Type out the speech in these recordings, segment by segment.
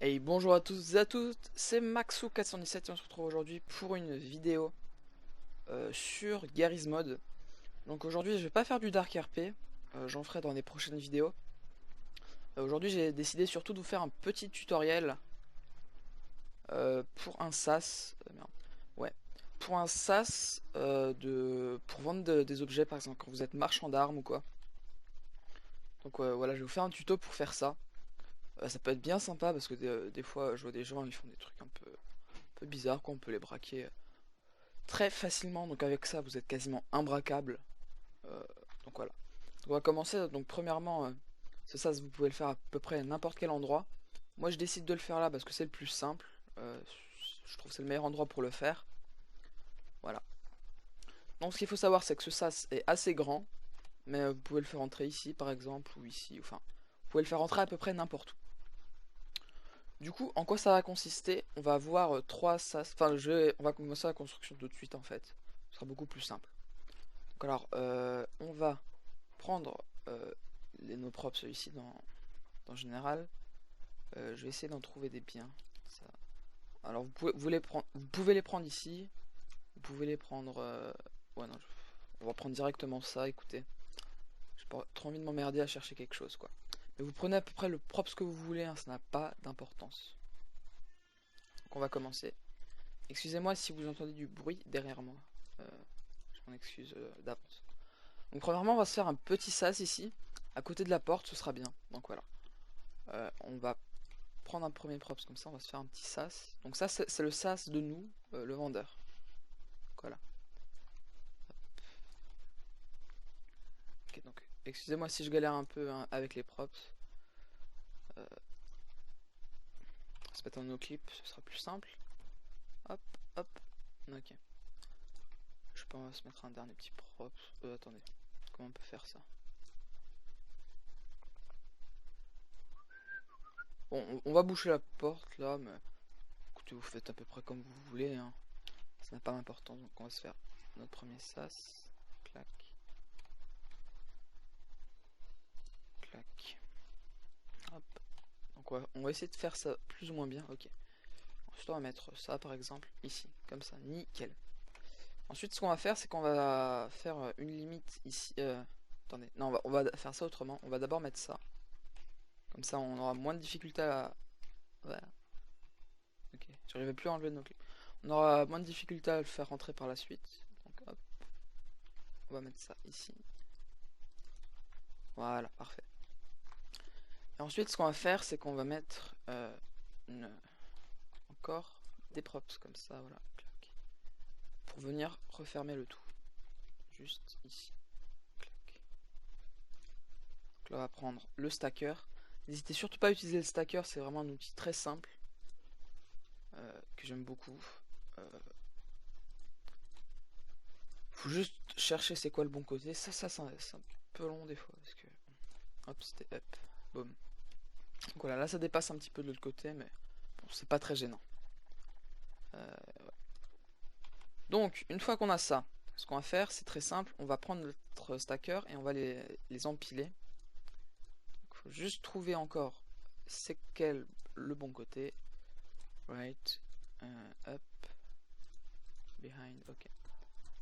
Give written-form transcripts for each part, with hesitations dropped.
Hey, bonjour à tous et à toutes, c'est Maxou417 et on se retrouve aujourd'hui pour une vidéo sur Garry's Mod. Donc aujourd'hui je vais pas faire du Dark RP, j'en ferai dans les prochaines vidéos. Aujourd'hui j'ai décidé surtout de vous faire un petit tutoriel pour un sas, merde, ouais, pour un sas pour vendre des objets par exemple quand vous êtes marchand d'armes ou quoi. Donc voilà, je vais vous faire un tuto pour faire ça. Ça peut être bien sympa parce que des fois je vois des gens ils font des trucs un peu bizarres quoi, on peut les braquer très facilement, donc avec ça vous êtes quasiment imbraquable. Euh, donc voilà. On va commencer, donc premièrement, ça vous pouvez le faire à peu près à n'importe quel endroit. Moi je décide de le faire là parce que c'est le plus simple. Je trouve que c'est le meilleur endroit pour le faire. Voilà. Donc ce qu'il faut savoir c'est que ce sas est assez grand, mais vous pouvez le faire entrer ici par exemple, ou ici, enfin, vous pouvez le faire entrer à peu près n'importe où. Du coup, en quoi ça va consister? On va avoir trois sas, enfin on va commencer la construction tout de suite en fait. Ce sera beaucoup plus simple. Donc alors, on va prendre nos props ici dans général. Je vais essayer d'en trouver des biens. Ça. Alors vous pouvez les prendre ici. Vous pouvez les prendre. Ouais non, on va prendre directement ça. Écoutez, j'ai pas trop envie de m'emmerder à chercher quelque chose quoi. Mais vous prenez à peu près le props que vous voulez. Hein, ça n'a pas d'importance. Donc on va commencer. Excusez-moi si vous entendez du bruit derrière moi. Euh, je m'en excuse d'avance. Donc premièrement on va se faire un petit sas ici. À côté de la porte, ce sera bien. Donc voilà. On va prendre un premier props comme ça, on va se faire un petit sas. Donc ça c'est le sas de nous, le vendeur. Voilà. Ok, donc excusez-moi si je galère un peu hein, avec les props. On va se mettre en no clip, ce sera plus simple. Hop, hop. Ok. Je pense on va se mettre un dernier petit props. Attendez, comment on peut faire ça? Bon, on va boucher la porte là, mais écoutez, vous faites à peu près comme vous voulez. Hein. Ça n'a pas d'importance, donc on va se faire notre premier sas. Clac, clac. Hop. Donc on va essayer de faire ça plus ou moins bien. Ok. Ensuite on va mettre ça par exemple ici. Comme ça. Nickel. Ensuite ce qu'on va faire c'est qu'on va faire une limite ici. Attendez. Non on va faire ça autrement. On va d'abord mettre ça. Comme ça on aura moins de difficulté à... Voilà. Ok. J'arrivais plus à enlever nos clés. On aura moins de difficulté à le faire rentrer par la suite. Donc hop. On va mettre ça ici. Voilà. Parfait. Et ensuite ce qu'on va faire c'est qu'on va mettre encore des props comme ça. Voilà. Clac. Pour venir refermer le tout. Juste ici. Clac. Donc là on va prendre le stacker. N'hésitez surtout pas à utiliser le stacker, c'est vraiment un outil très simple que j'aime beaucoup. Faut juste chercher c'est quoi le bon côté. Ça c'est un peu long des fois parce que hop c'était up, boum. Donc voilà, là ça dépasse un petit peu de l'autre côté, mais bon c'est pas très gênant. Ouais. Donc une fois qu'on a ça, ce qu'on va faire c'est très simple, on va prendre notre stacker et on va les empiler. Il faut juste trouver encore c'est quel le bon côté. Right, up, behind, ok.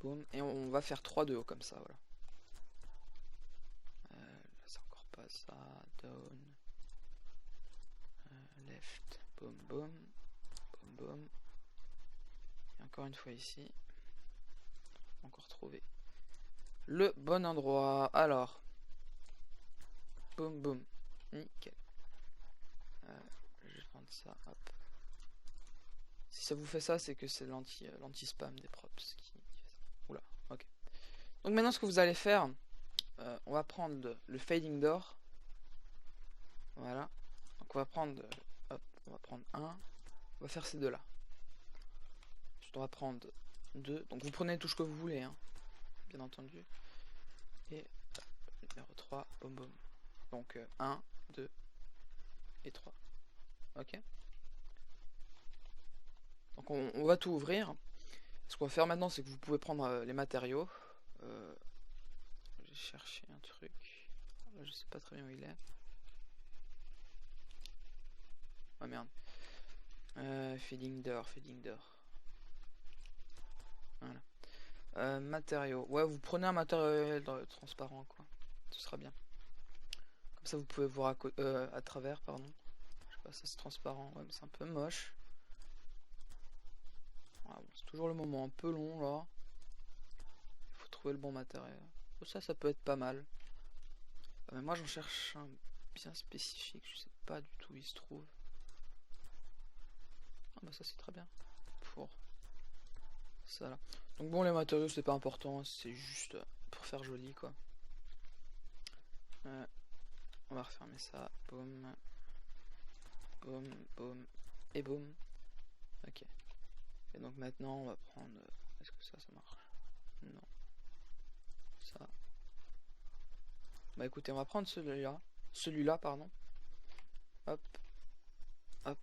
Boom, et on va faire 3 de haut comme ça, voilà. Là c'est encore pas ça, down, left, boom, boom, boom, boom. Et encore une fois ici, encore trouver le bon endroit. Alors, boum, boum, nickel. Je vais prendre ça, hop. Si ça vous fait ça, c'est que c'est l'anti-spam des props qui fait ça. Oula, ok. Donc maintenant ce que vous allez faire, on va prendre le fading door. Voilà. Donc on va prendre, hop, on va prendre un. On va faire ces deux là. Ensuite on va prendre deux. Donc vous prenez les touches que vous voulez, hein, bien entendu. Et numéro 3, boum boum. Donc 1, 2 et 3. Ok. Donc on va tout ouvrir. Ce qu'on va faire maintenant, c'est que vous pouvez prendre les matériaux. J'ai cherché un truc. Je sais pas très bien où il est. Ouais, merde. Feeding door. Voilà. Matériaux. Ouais, vous prenez un matériel transparent, quoi. Ce sera bien. Comme ça, vous pouvez voir à travers, pardon. Je sais pas, ça c'est transparent. Ouais, mais c'est un peu moche. Ah, bon, c'est toujours le moment un peu long, là. Il faut trouver le bon matériel. Ça peut être pas mal. Mais moi, j'en cherche un bien spécifique. Je sais pas du tout où il se trouve. Ah bah ça c'est très bien. Pour ça là. Donc bon, les matériaux c'est pas important, c'est juste pour faire joli quoi. On va refermer ça. Boum. Boum, boum. Et boum. Ok. Et donc maintenant on va prendre... Est-ce que ça marche? Non. Ça. Bah écoutez, on va prendre celui-là. Celui-là, pardon. Hop. Hop.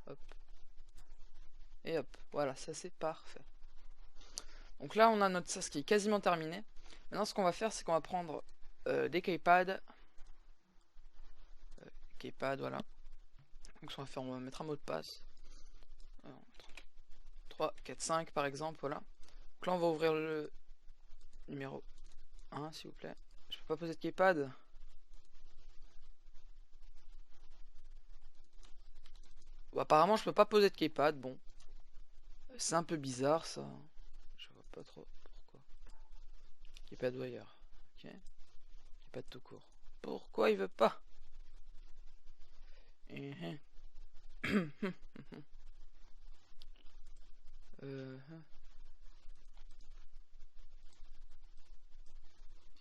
Hop. Et hop. Voilà, ça c'est parfait. Donc là on a notre sas qui est quasiment terminé. Maintenant ce qu'on va faire c'est qu'on va prendre des keypads. Voilà. Donc ce qu'on va faire, on va mettre un mot de passe. 3, 4, 5 par exemple, voilà. Donc là on va ouvrir le numéro 1 s'il vous plaît. Je peux pas poser de keypad. Bon, apparemment je peux pas poser de keypad, bon. C'est un peu bizarre ça. Je vois pas trop pourquoi. Keypad ou ailleurs. Ok. Keypad tout court. Pourquoi il veut pas?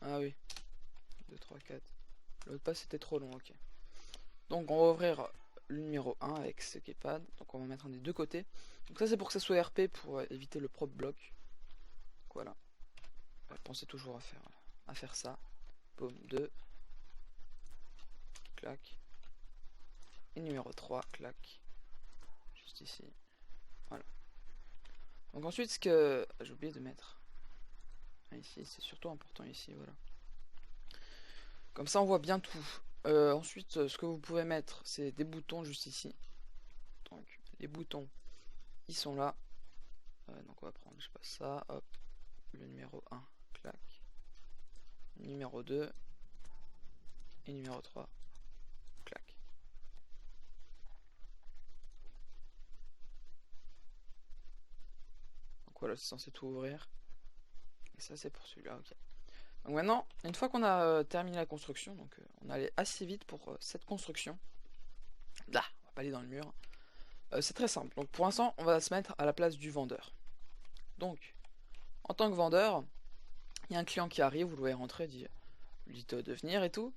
Ah oui. 2, 3, 4. Le mot de passe était trop long, ok. Donc on va ouvrir le numéro 1 avec ce keypad. Donc on va mettre un des deux côtés. Donc ça c'est pour que ça soit RP pour éviter le prop block. Donc voilà. Pensez toujours à faire ça. Boum, 2. Clac. Et numéro 3, clac. Juste ici. Voilà. Donc ensuite ce que... J'ai oublié de mettre. Ici, c'est surtout important ici, voilà. Comme ça on voit bien tout. Ensuite ce que vous pouvez mettre c'est des boutons juste ici. Donc les boutons ils sont là. Donc on va prendre, je sais pas, ça, hop, le numéro 1, clac, numéro 2 et numéro 3, clac. Donc voilà, c'est censé tout ouvrir. Et ça c'est pour celui-là, ok. Donc maintenant, une fois qu'on a terminé la construction, donc on allait assez vite pour cette construction. Là, on va pas aller dans le mur. C'est très simple. Donc pour l'instant, on va se mettre à la place du vendeur. Donc, en tant que vendeur, il y a un client qui arrive, vous le voyez rentrer, vous dites de venir et tout,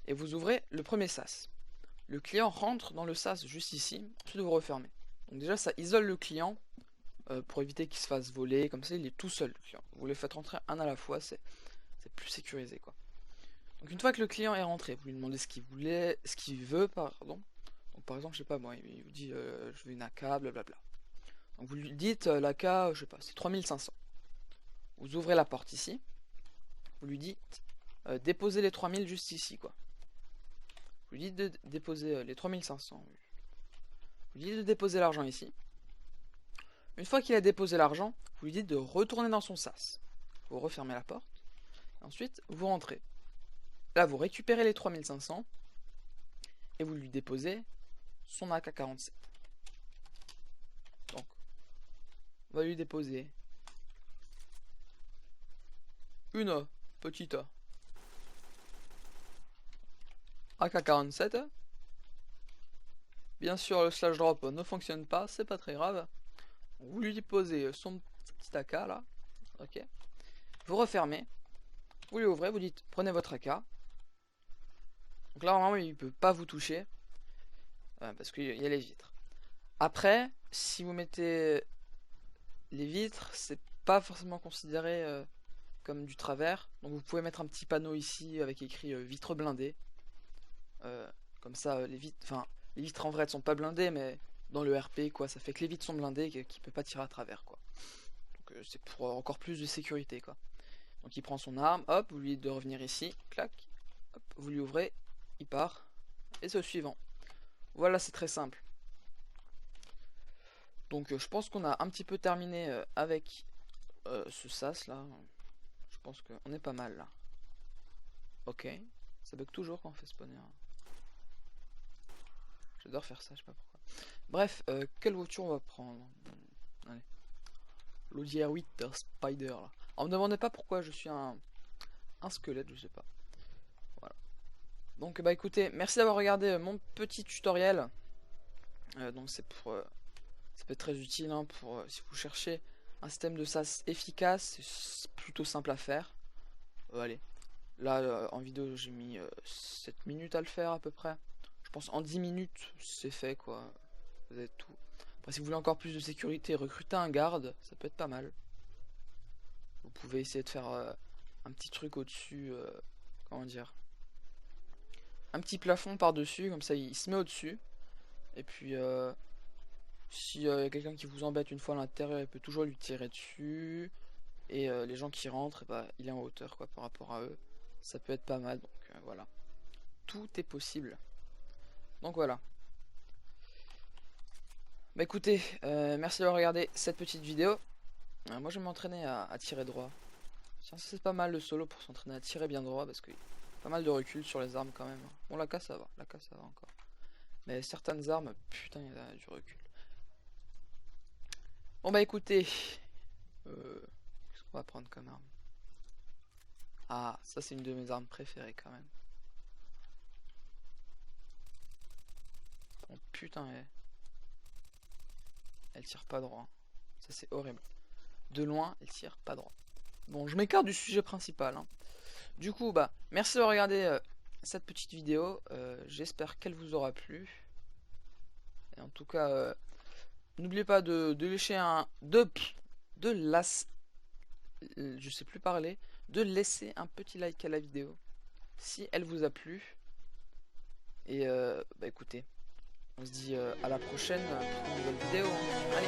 et vous ouvrez le premier sas. Le client rentre dans le sas juste ici, ensuite vous refermez. Donc déjà ça isole le client pour éviter qu'il se fasse voler, comme ça il est tout seul le client. Vous le faites rentrer un à la fois, c'est plus sécurisé quoi. Donc une fois que le client est rentré, vous lui demandez ce qu'il veut, pardon. Donc par exemple, je sais pas moi, il vous dit je veux une AK, blablabla. Donc vous lui dites l'AK, je sais pas, c'est 3500. Vous ouvrez la porte ici, vous lui dites déposez les 3000 juste ici quoi. Vous lui dites de déposer les 3500. Vous lui dites de déposer l'argent ici. Une fois qu'il a déposé l'argent, vous lui dites de retourner dans son sas. Vous refermez la porte. Ensuite, vous rentrez. Là, vous récupérez les 3500 et vous lui déposez son AK-47. Donc, on va lui déposer une petite AK-47. Bien sûr, le slash drop ne fonctionne pas, c'est pas très grave. Vous lui déposez son petit AK là. Ok. Vous refermez. Vous lui ouvrez, vous dites prenez votre AK. Donc là, normalement, il ne peut pas vous toucher. Parce qu'il y a les vitres. Après, si vous mettez les vitres, c'est pas forcément considéré comme du travers. Donc vous pouvez mettre un petit panneau ici avec écrit vitres blindées. Comme ça, les vitres en vrai elles sont pas blindées, mais dans le RP quoi, ça fait que les vitres sont blindées et qu'il peut pas tirer à travers quoi. Donc c'est pour encore plus de sécurité quoi. Donc il prend son arme, hop, vous lui dites de revenir ici, clac, hop, vous lui ouvrez, il part, et c'est au suivant. Voilà, c'est très simple. Donc je pense qu'on a un petit peu terminé avec ce sas là. Je pense qu'on est pas mal là. Ok. Ça bug toujours quand on fait spawner. J'adore faire ça, je sais pas pourquoi. Bref, quelle voiture on va prendre? Allez. L'Audi R8 Spider là. On me demandait pas pourquoi je suis un squelette, je sais pas. Voilà. Donc bah écoutez, merci d'avoir regardé mon petit tutoriel. Donc c'est pour ça peut être très utile hein, pour si vous cherchez un système de sas efficace, c'est plutôt simple à faire. Allez, là en vidéo j'ai mis 7 minutes à le faire à peu près. Je pense en 10 minutes c'est fait quoi. Vous avez tout. Après si vous voulez encore plus de sécurité, recruter un garde, ça peut être pas mal. Vous pouvez essayer de faire un petit truc au-dessus, comment dire, un petit plafond par-dessus, comme ça il se met au-dessus. Et puis si y a quelqu'un qui vous embête une fois à l'intérieur, il peut toujours lui tirer dessus. Et les gens qui rentrent, bah, il est en hauteur quoi par rapport à eux. Ça peut être pas mal, donc voilà. Tout est possible. Donc voilà. Bah écoutez, merci d'avoir regardé cette petite vidéo. Moi je vais m'entraîner à tirer droit. C'est pas mal le solo pour s'entraîner à tirer bien droit parce que pas mal de recul sur les armes quand même. Bon la K ça va, ça va encore. Mais certaines armes, putain il y a du recul. Bon bah écoutez, qu'est-ce qu'on va prendre comme arme? Ah ça c'est une de mes armes préférées quand même. Bon putain elle tire pas droit. Ça c'est horrible. De loin elle tire pas droit. Bon je m'écarte du sujet principal hein. Du coup bah merci d'avoir regardé cette petite vidéo. J'espère qu'elle vous aura plu. Et en tout cas n'oubliez pas de lécher un... je sais plus parler. De laisser un petit like à la vidéo. Si elle vous a plu. Et bah écoutez. On se dit à la prochaine pour une nouvelle vidéo. Allez.